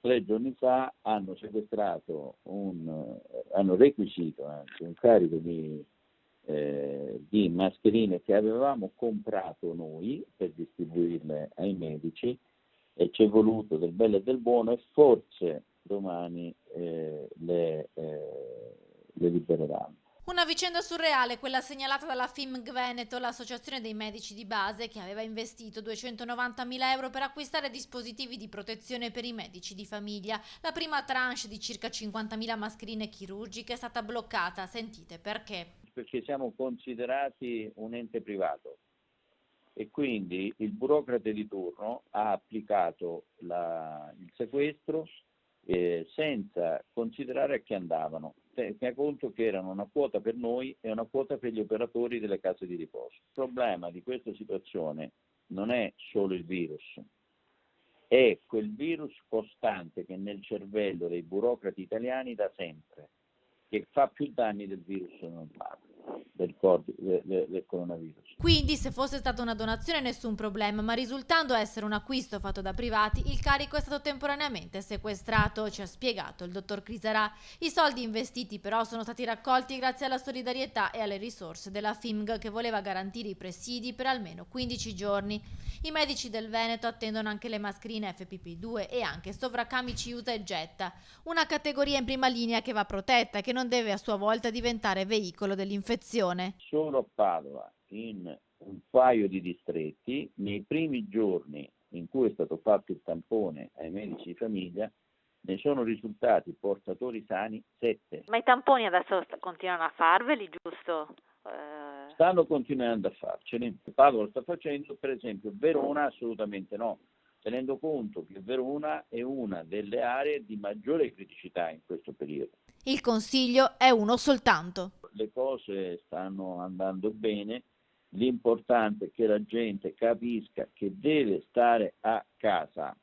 3 giorni fa hanno sequestrato hanno requisito anche un carico di mascherine che avevamo comprato noi per distribuirle ai medici, e ci è voluto del bello e del buono, e forse domani le libereranno. Una vicenda surreale, quella segnalata dalla FIMG Veneto, l'associazione dei medici di base, che aveva investito 290.000 euro per acquistare dispositivi di protezione per i medici di famiglia. La prima tranche di circa 50.000 mascherine chirurgiche è stata bloccata. Sentite perché. Perché siamo considerati un ente privato e quindi il burocrate di turno ha applicato il sequestro senza considerare a chi andavano. Tenga conto che erano una quota per noi e una quota per gli operatori delle case di riposo. Il problema di questa situazione non è solo il virus, è quel virus costante che è nel cervello dei burocrati italiani da sempre, che fa più danni del virus normale, del coronavirus. Quindi, se fosse stata una donazione, nessun problema, ma risultando essere un acquisto fatto da privati, il carico è stato temporaneamente sequestrato, ci ha spiegato il dottor Crisarà. I soldi investiti però sono stati raccolti grazie alla solidarietà e alle risorse della FIMG, che voleva garantire i presidi per almeno 15 giorni. I medici del Veneto attendono anche le mascherine FPP2 e anche sovraccamici usa e getta, una categoria in prima linea che va protetta e che non deve a sua volta diventare veicolo dell'infezione. Solo a Padova, in un paio di distretti, nei primi giorni in cui è stato fatto il tampone ai medici di famiglia, ne sono risultati portatori sani 7. Ma i tamponi adesso continuano a farveli, giusto? Stanno continuando a farceli. Padova lo sta facendo, per esempio Verona assolutamente no, tenendo conto che Verona è una delle aree di maggiore criticità in questo periodo. Il consiglio è uno soltanto. Le cose stanno andando bene, l'importante è che la gente capisca che deve stare a casa.